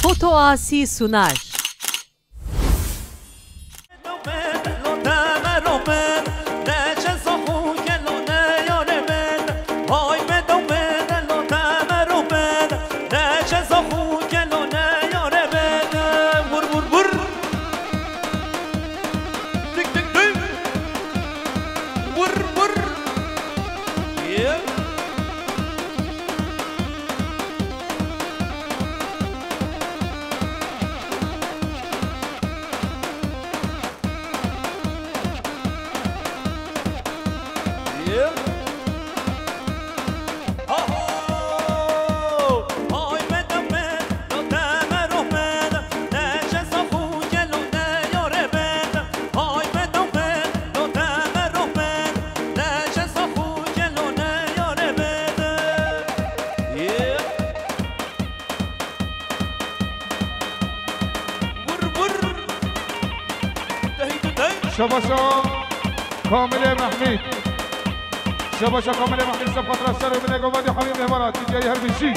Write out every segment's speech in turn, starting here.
Foto Asi sunar. شباشا كامل محمود شباشا كامل محمود صفحة رسالة من قوادي حبيب الإمارات جاي هربشي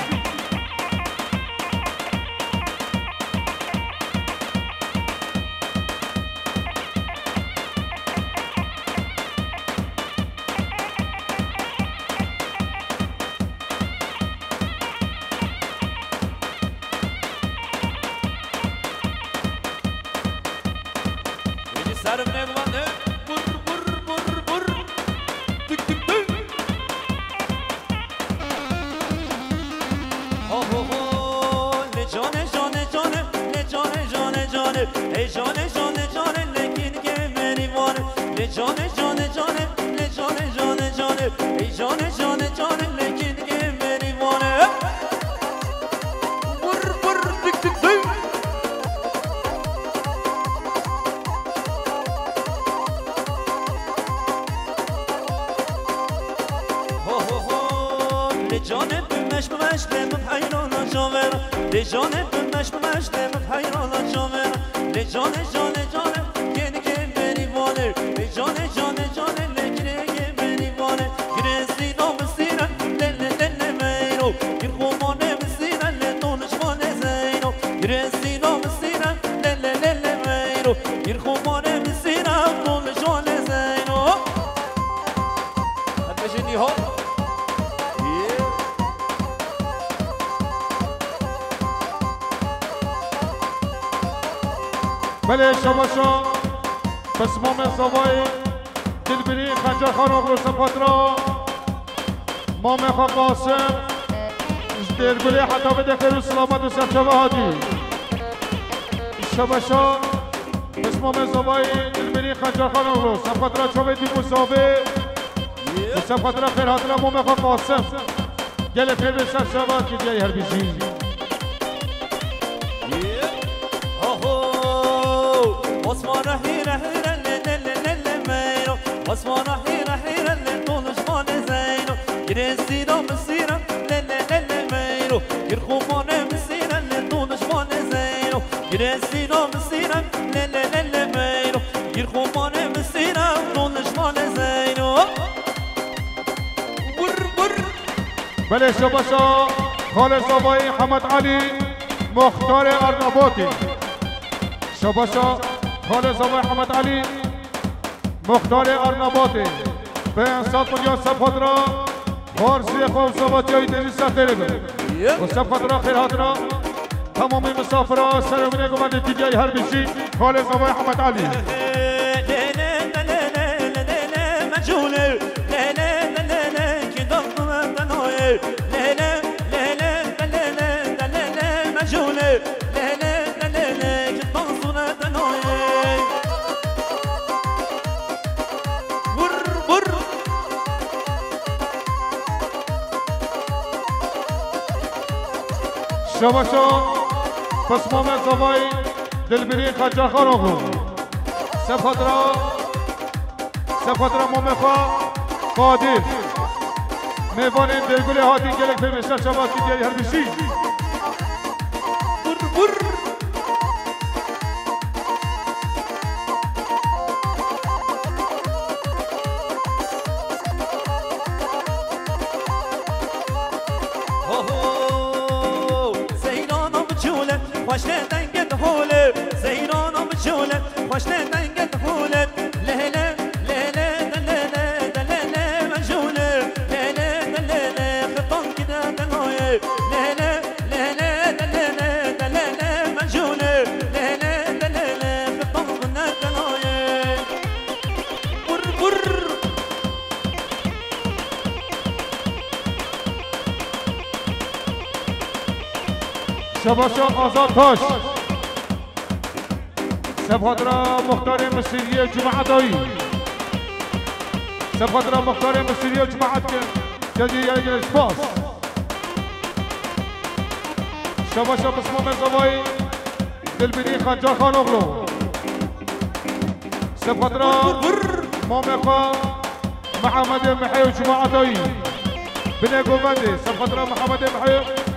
بله شباشا بسمام زوای دلبری خنجر خان اغلو سپاترا مام خا قاسم دلبری حتی بده خیلی سلامت و سفچه هادی شباشا بسمام زوای دلبری خنجر خان اغلو سپاترا چوبه دی مصابه و سپاترا خیر حاضر مام خا قاسم گل خیر به سفچه هادی جای هر بیشی عثمان حيرة حيرة للميرو عثمان حيرة حيرة للطولش مال زينو يرسينا مسيرة للميرو يرخومانا مسيرة للطولش مال زينو يرسينا مسيرة للميرو يرخومانا مسيرة للطولش مال زينو ور بله شباشا خالص آبای حمد علی مختار ارنباطی شباشا خالص آبای حمد علی مختار ارنباطی به انصاف ملیون سبخات را فارسی خواب صحباتی های تجیز سختره بره و سبخات را خیرات را تمامی مسافر را سرمینه گمانده تیجای هر بیشی خالص آبای حمد علی شباشا پسمام زوای دلبری خجر خان اغلو سفادرا مومخا قادر میوان دلگل هاتی گلک پیمشتر شباز کی دیاری هر بیشی خوش دنگت حوله زیرانو بجوله خوش دنگت حوله لیله لیله دلیله دلیله مجوله لیله دلیله خطان کده دلایه لیله لیله دلیله دلیله مجوله لیله دلیله خطان کده دلایه بر بر شباشا آزاد تاش سبخاطر مختار مصریه جماعت دایی سبخاطر مختار مصریه جماعت جدی یه سپاس شباشا بسم مزوای دلبری خنجر خان اغلو سبخاطر مامقا محمد محی و جماعت دایی بنه گوبندی سبخاطر محمد محی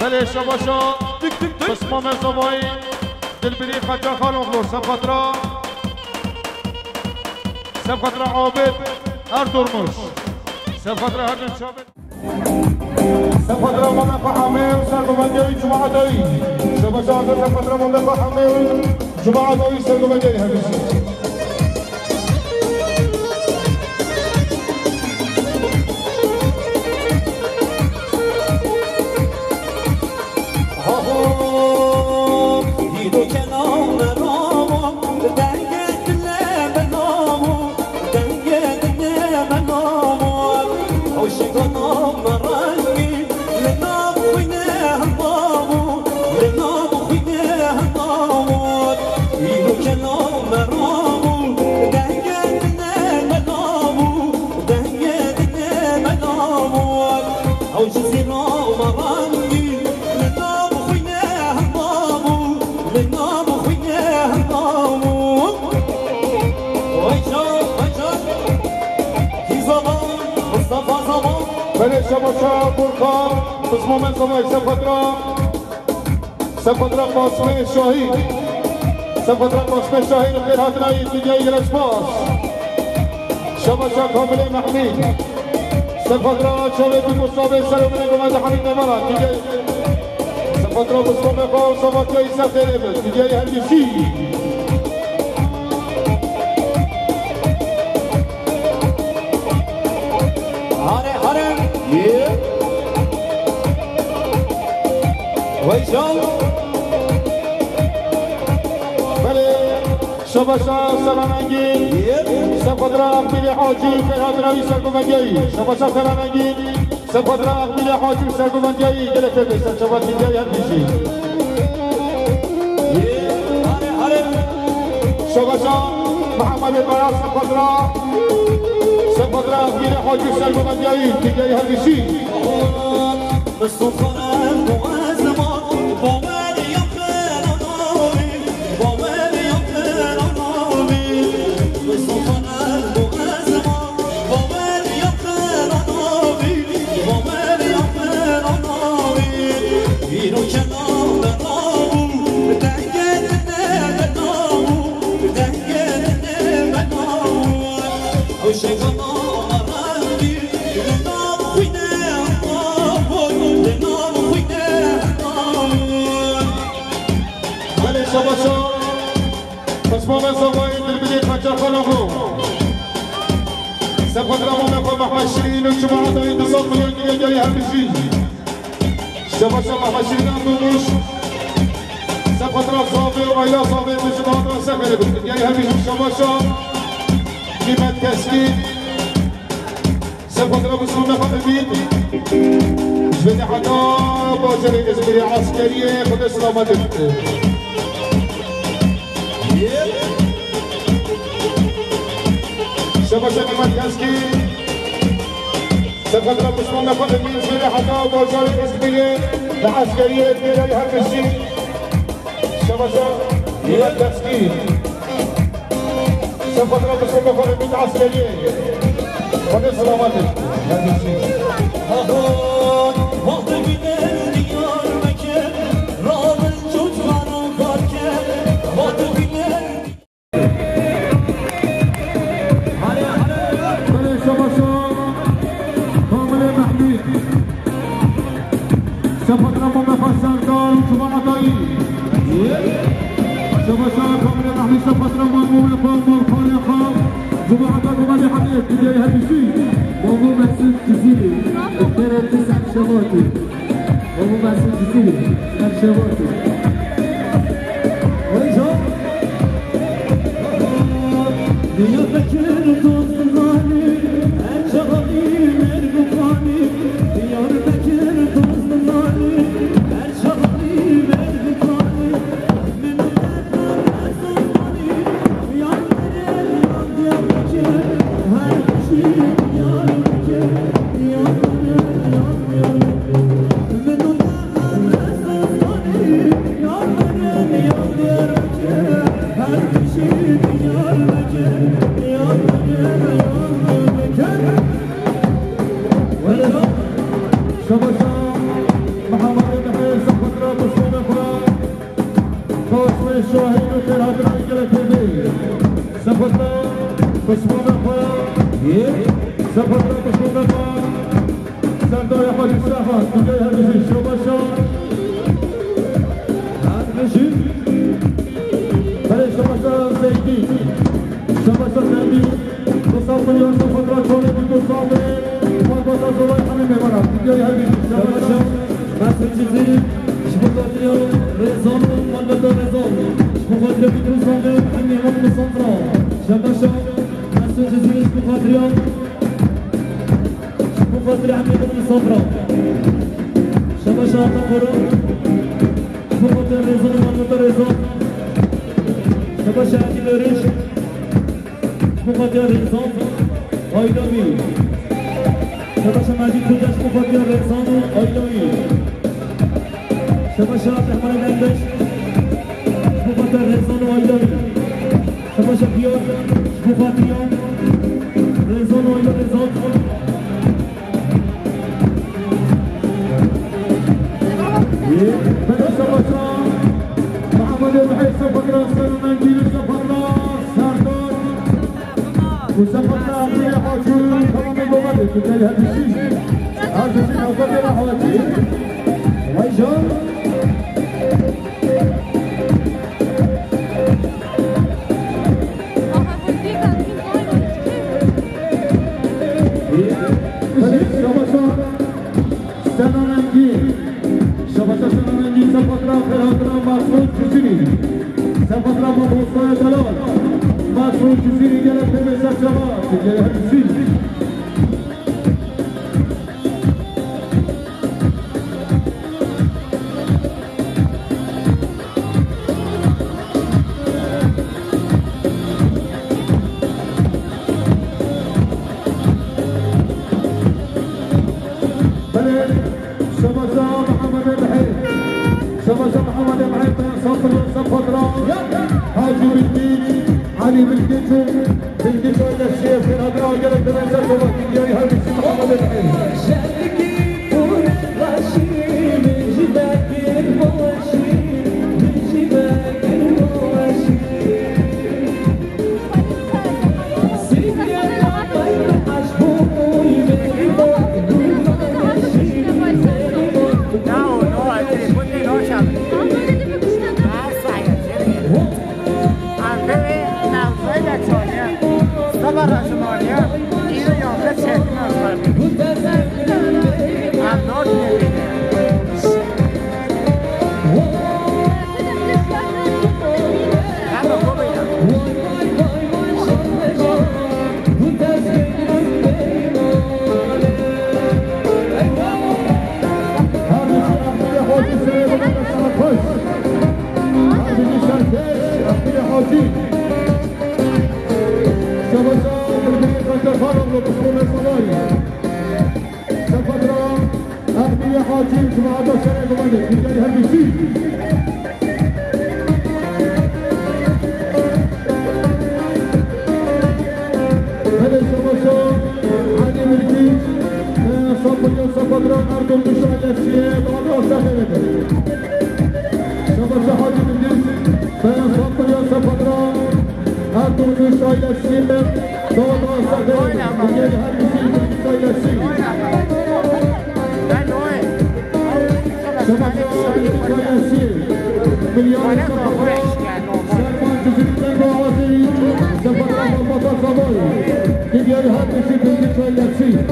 بله شباشا بسم مزوای دلبری خنجر خان اغلو سبخاطر عابد هر درمش سبخاطر هر نشابد سبخاطر مملكة حميم سرقومندي جماعة دایی شباشا سبخاطر مملكة حميم جماعة دایی سرقومندي همیشه بله شباشا برکان بسم من زمای سبخاطر قاسم شاهی سبخاطر قاسم شاهی رو خیر حاضرایی دیگه گرش باش شباشا کامل محمید سبخاطر شاوید مصابه سر من گمند حمید نمارا دیگه سبخاطر بسم من قاسم سبخاطر ایسا خیره بس دیگه هرگیشی بله شباشا سلامنگی سبخاطر اقبیل حاجی فرهادراوی سرگومندی شباشا سلامنگی سبخاطر اقبیل حاجی سرگومندی گرفته بیشتر شباشا دیگه هم بیشی شباشا محمد براس سبخاطر اقبیل حاجی سرگومندی دیگه هم بیشی شباشا بسم الله زوای دلبری خنجر خان اغلو سبخاطر مملكة محمد شيرين وجماعة دایی 200 میلیون دیگه جای همیشی شباشا محمد شیرین هم دوموش سبخاطر صافی و مایلا صافی بجماعت را سفره بود جای همیشی شباشا قیمت کسکی سبخاطر بسم الله امید بدي حدا باجر إزميري عسكرية خد سلامتك شبكة المركزكي سفر بسمنا فقط من إزميري حدا باجر إزميري العسكرية إزميري الهرمشي شبكة المركزكي سفر بسمنا فقط من العسكرية خد سلامتك وقت بینر دیار مکن رابن جود خانم کار کرد وقت بینر بله شباشا کامل محمید سفت رمو مفسردار شما عطایی شباشا کامل محمید سفت رمو مولفان خالقا شما عطایی بلی حدیث دیگه هدیشی بابو مسعود جزیری دکتر تسع شباتی بابو مسعود جزیری شباتی ویجا دیا فکر دوستانی هر شغالی مرگوانی دیا فکر دوستانی هر شغالی مرگوانی من اساسانی یاد هر چی Sabah rasyonalnya, ini yang kecil, قبالك تجاري هالبشي هذا الشباشة علي ملكي صفر صفر أردن بشعر السياد الله سهلة شباشة حاجة ملكي صفر صفر أردن بشعر السياد الله سهلة تجاري هالبشي بشعر السياد مليون سلمان جزيرة البوازي سفر البطل صباي تجاري هالبشي بشعر السياد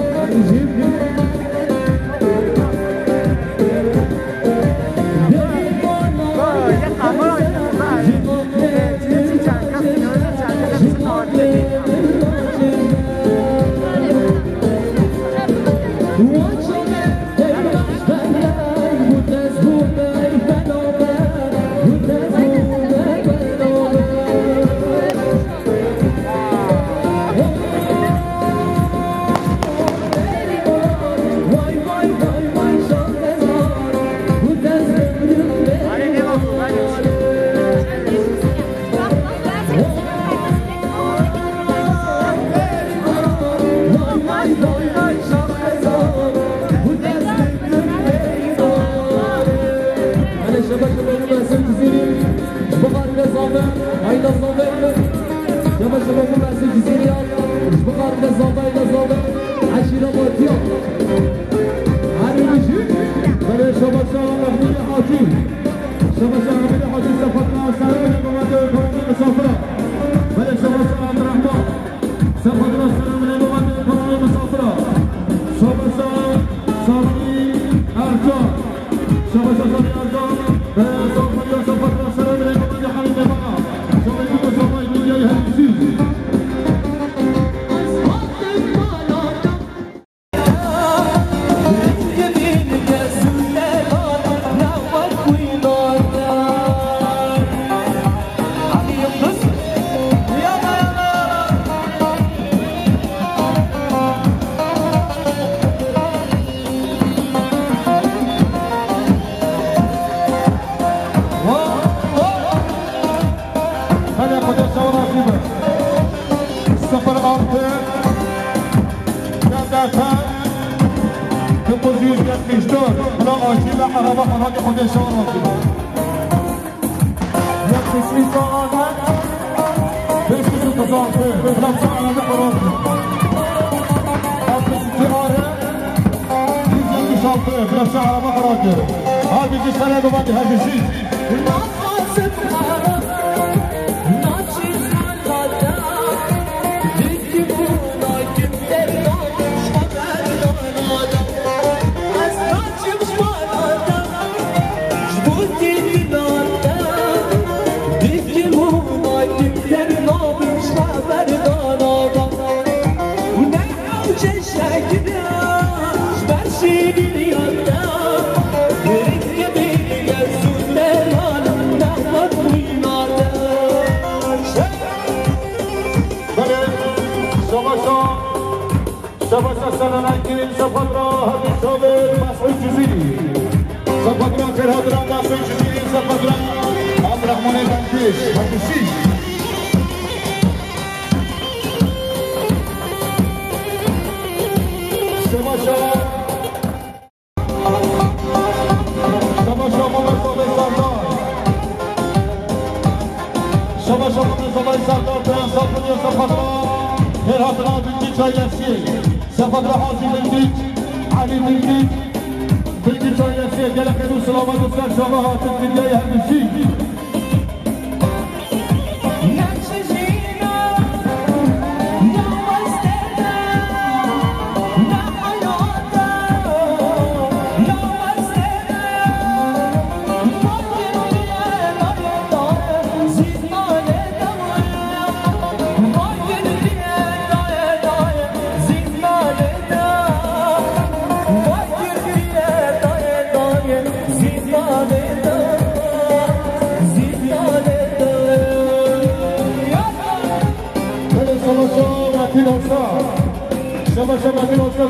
شباب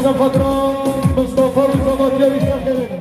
الفترة مصطفى الزمالكي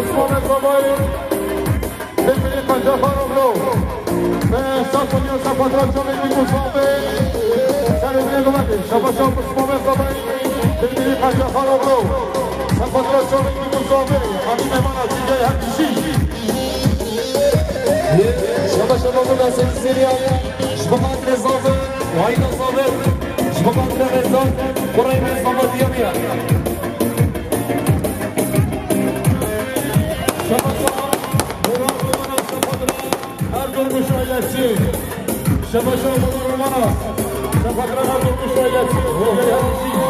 عثمان الصباحي بالملي قنجة فاروقلو صفو ديال صفاترات شومي مصابي سالو بنيكم هكي شباشا عثمان الصباحي بالملي قنجة فاروقلو صفاترات شومي مصابي حبيب مانا جاي هكي شباشا موجودة ست سيريا شبقات نظافة وهيدا صابر شبقات نظافة قريب من صابر ديامية شباشا مراد رومانا صفاترات أردن مشاهدتي شباشا مراد رومانا صفاترات أردن مشاهدتي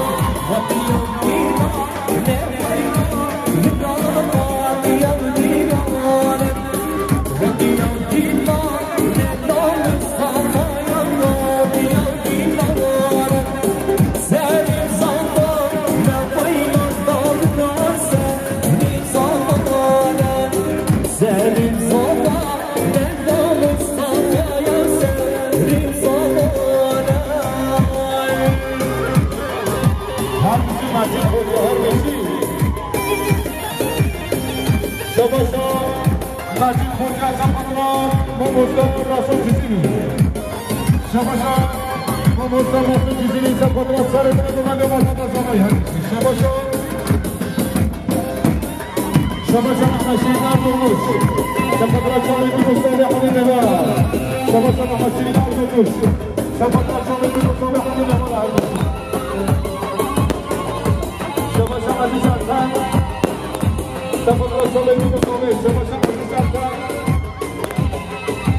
شباشا مموزدار راسو جزیلی سپادرات سر بنده مالات زمایی هستی شباشا محمشیدار درموش سپادرات شاملی مستعد حمید نوار شباشا محمشیدار درموش سپادرات شاملی مستعد حمید نوار شباشا عزیز ارکان سپادرات شاملی مستعد شباشا عزیز ارکان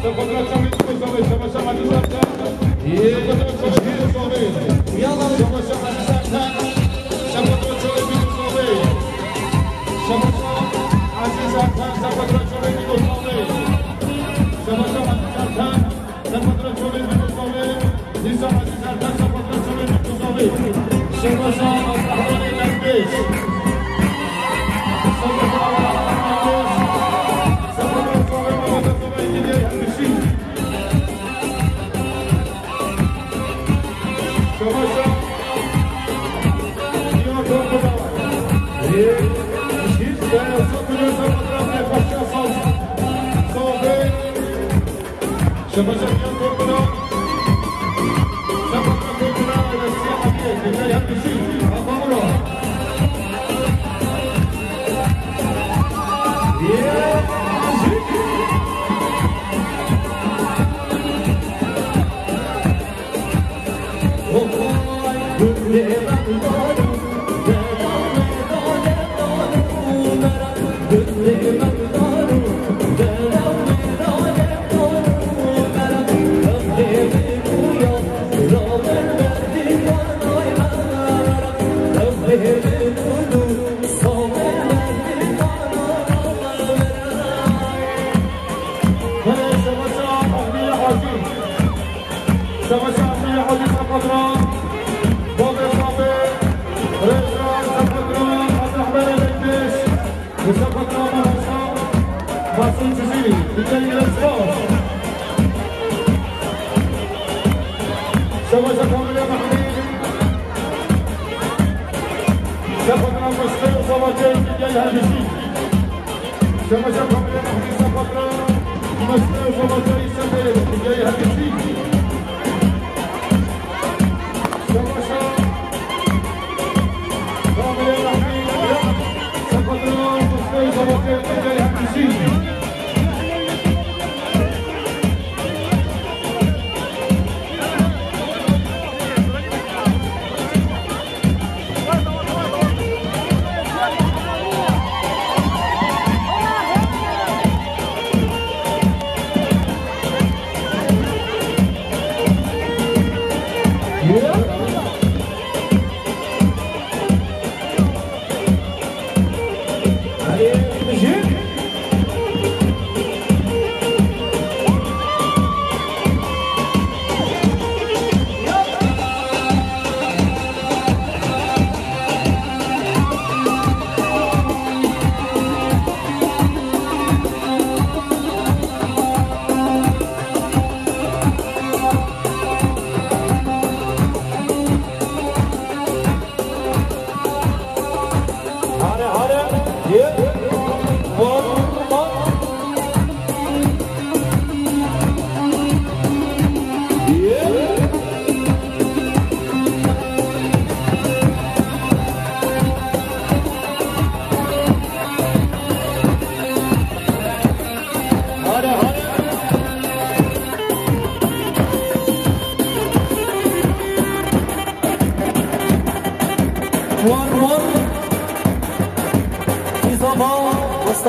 سپادرات شاملی مستعد شباشا عزیز ارکان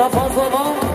مصطفى زمان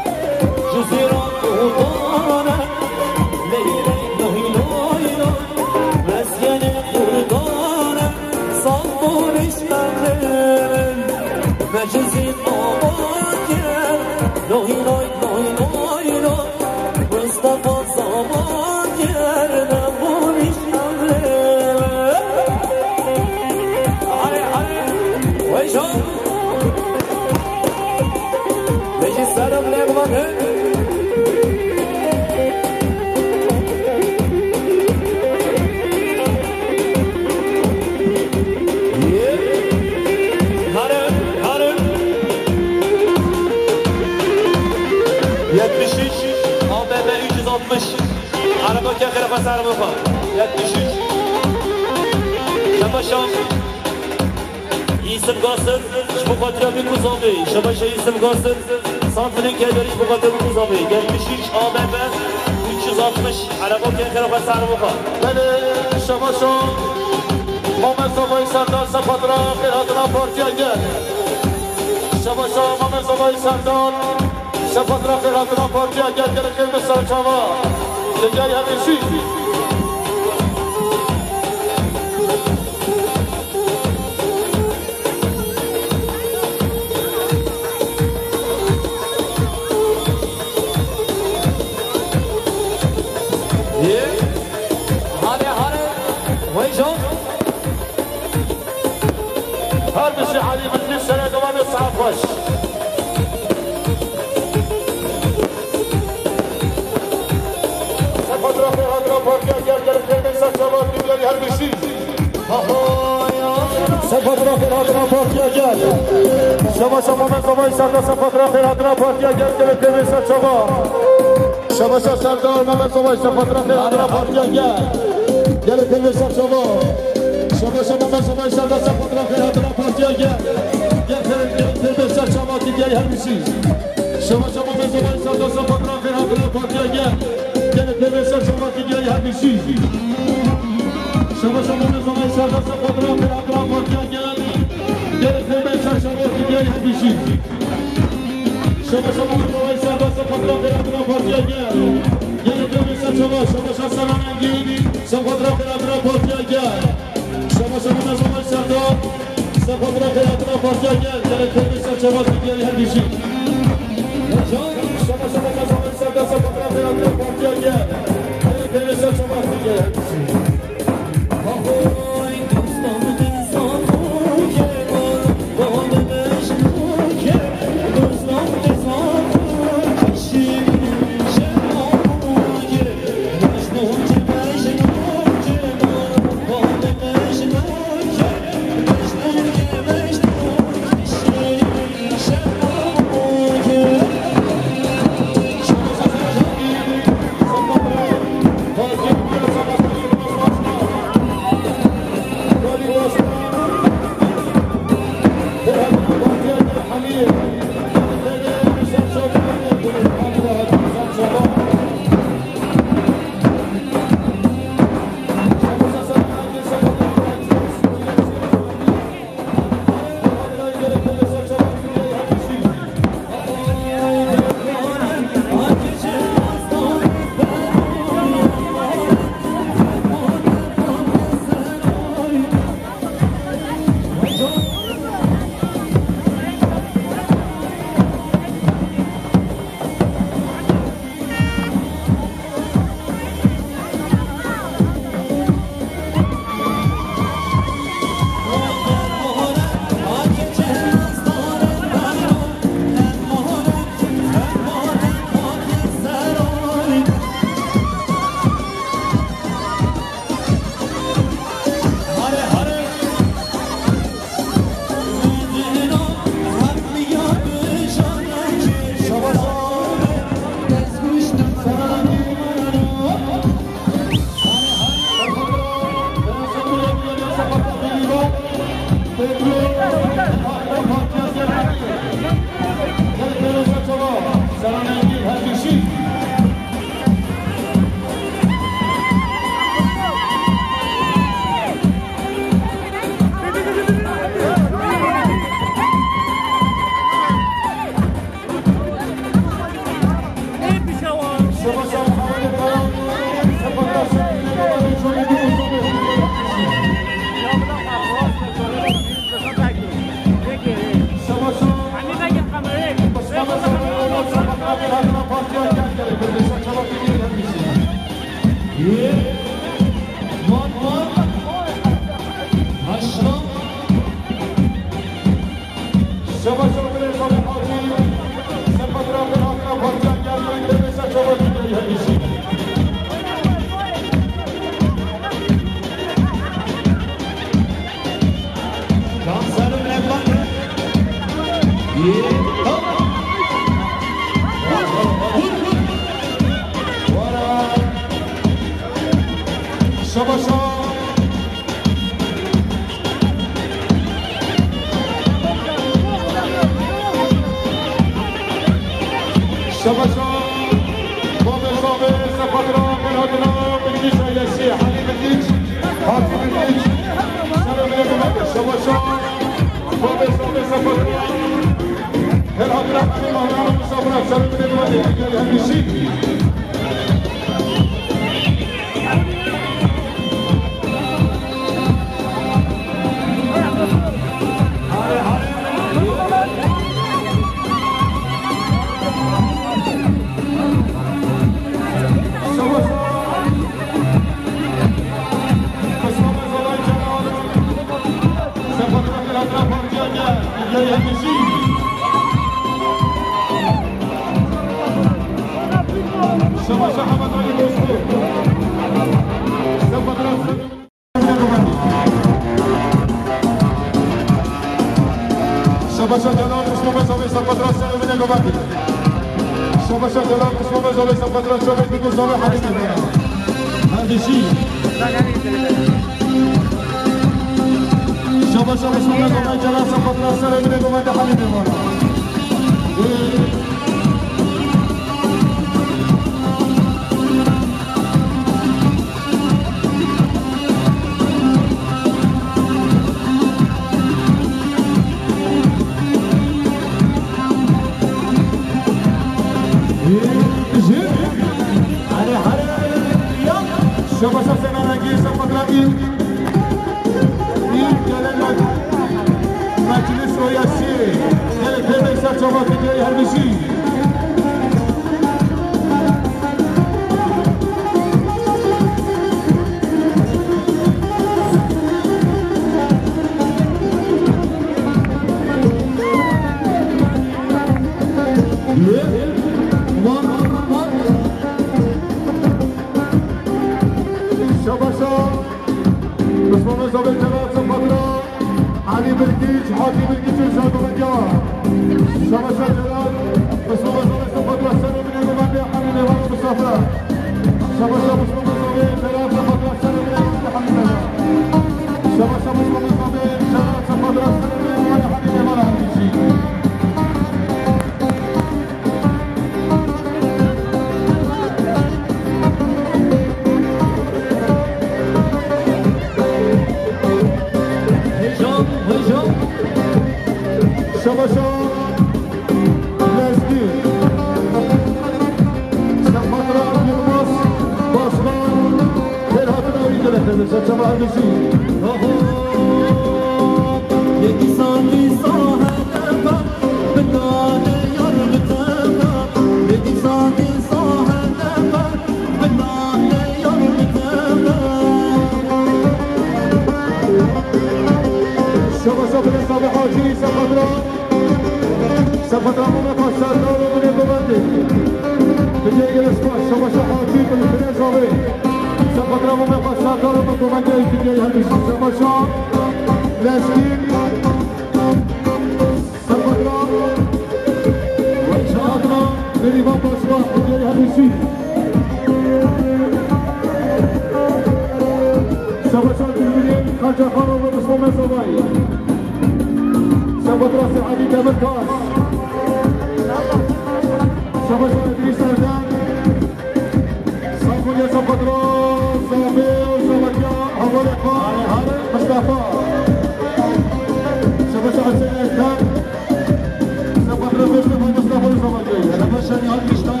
Şöyle almışlar.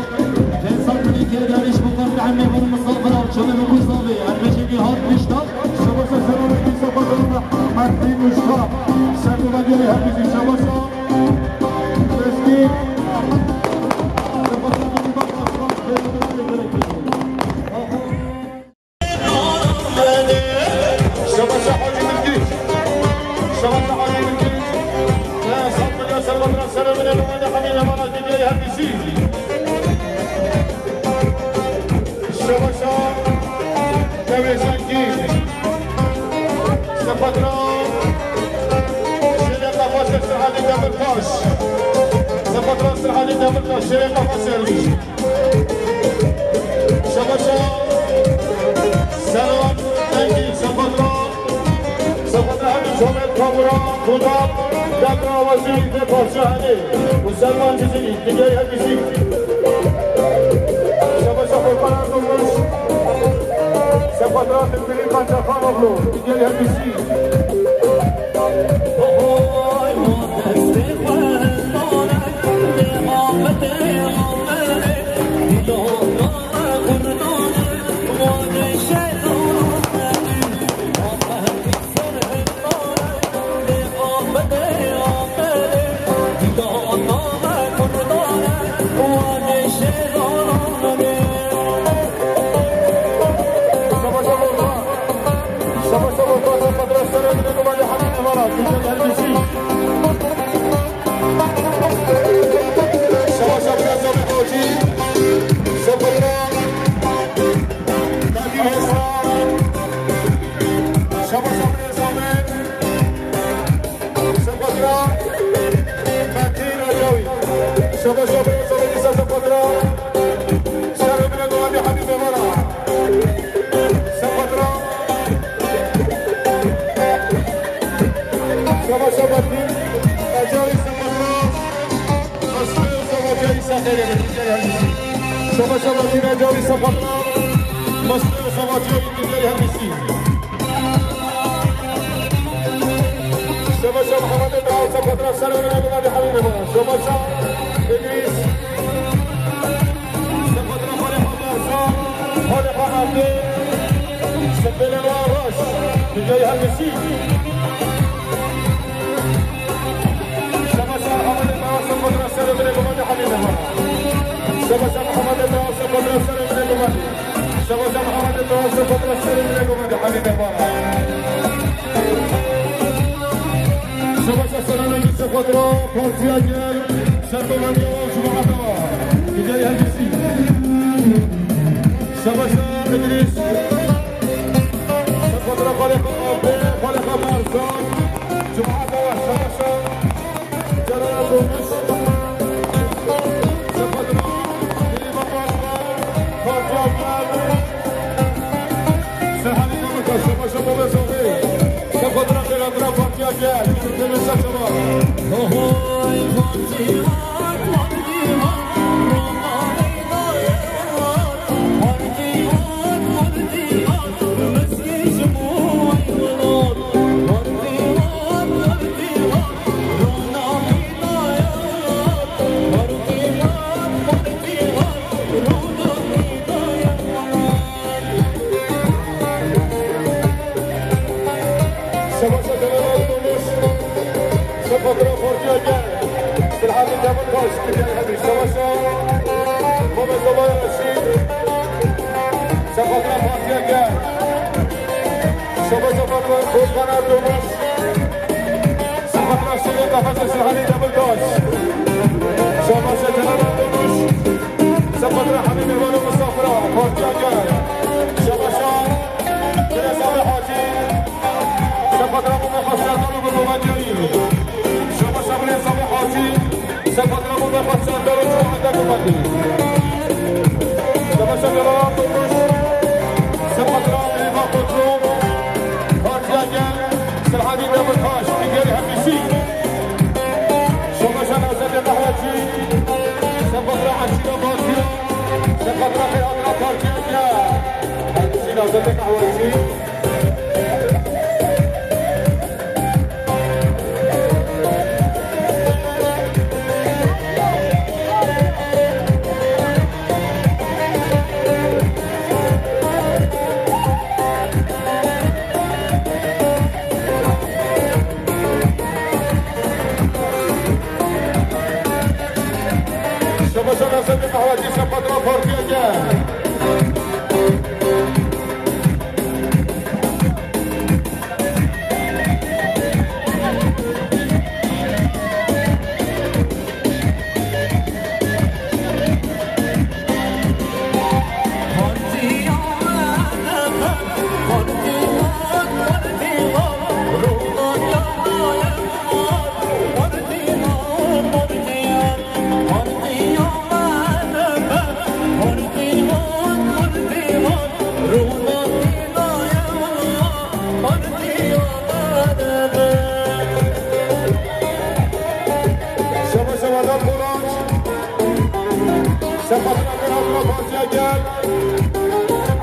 Fensal Melike'den عمي بن مصطفى وشباب مصطفى المشيكي هات مشتاق شباب سلام عليكم صباح حرفي مشتاق سلام عليكم هابي شباب مسكين مسلمان جزئی دیگه همیشه شبا شبا قرار داشت سپادرات میریم بچه خانم دیگه همیشه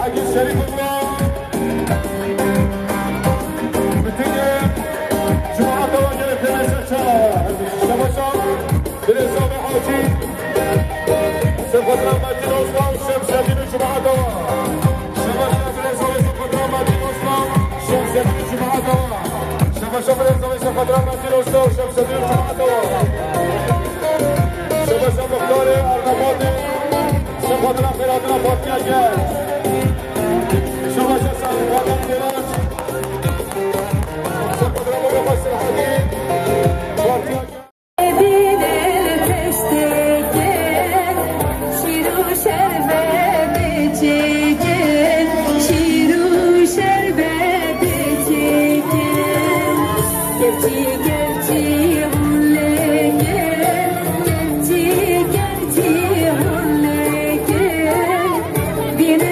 عزيز شريف الله بتيجي جماعة تواجد الثلاثة شباشا بالنظام حاجي سفرنا مدينة أسلام شمسية جماعة توا شباشا بالنظام سفرنا مدينة أسلام شمسية جماعة توا شباشا بالنظام سفرنا مدينة أسلام شمسية جماعة توا شباشا مختاري أرنباطي سفرنا خيراتنا فاتحة جاي شباشا سفرنا مدينة سفرنا مدينة الحديد فاتحة Viene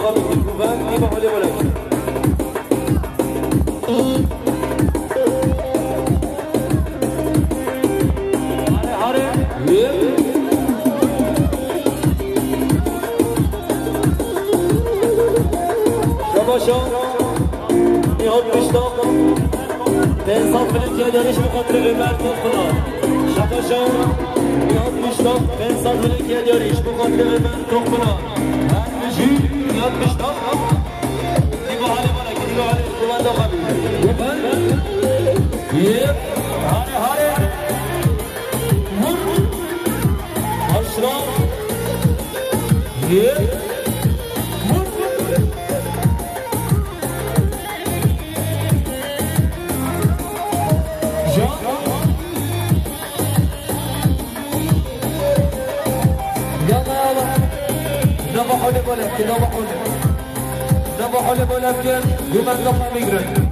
خابی کوبن نیمه حاله بلک هاره شباشا نیهاد مشتاق به انصاف فلنکیه دارش بخاطر عمر توقنا شباشا نیهاد مشتاق به انصاف فلنکیه دارش بخاطر عمر توقنا هر مشی نیهاد مشتاق دیگه حاله بالا که دیگه حاله خوبن داخلی خوبن هاره هاره اشرا نبا حال بولم یومن دفعه میگرن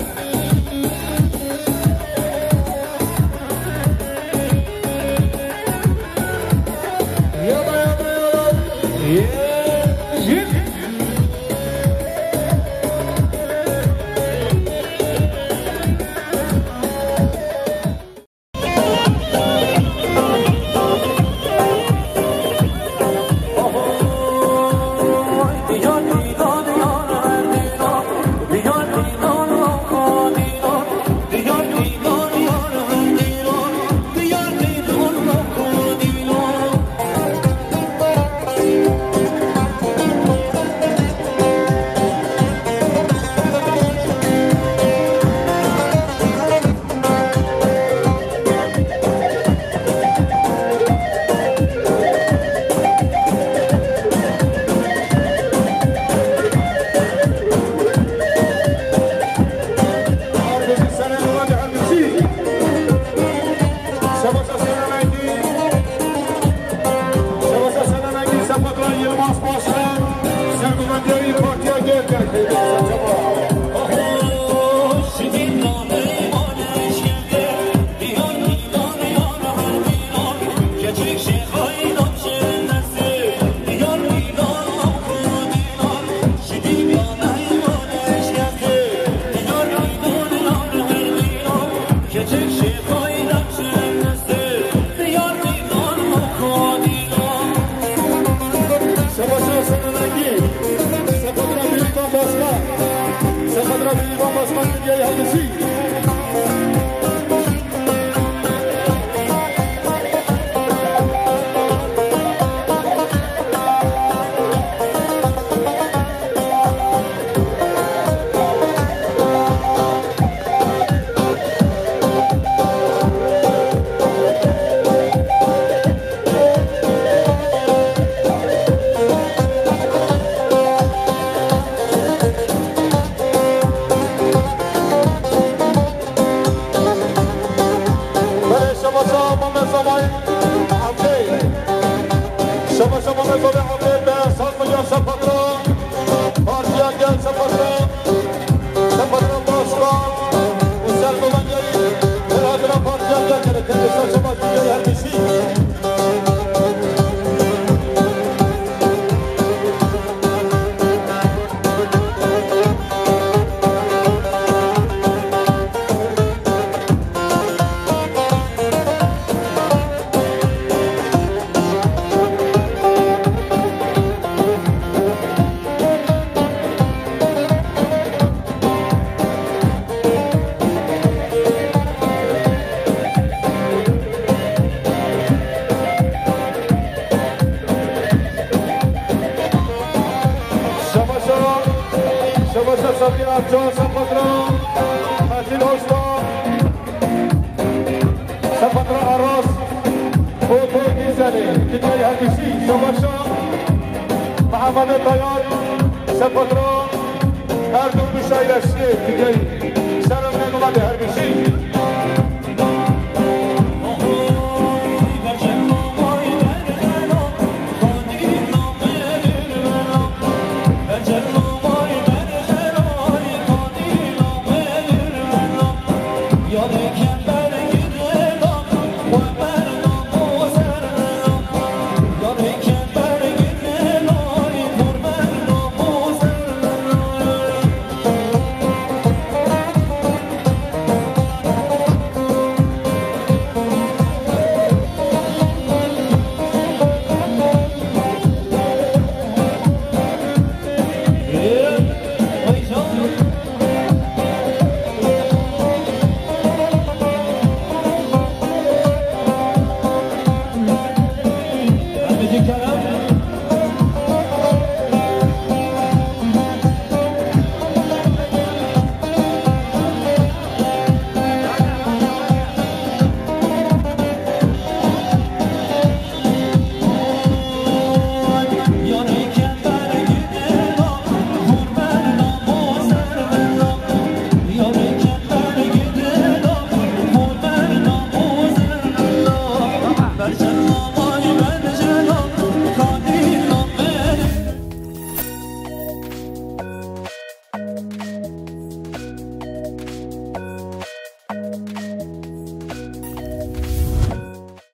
محمد طیار سپتران هر دو بشایرشی دیگه سرم نگمده هر بشی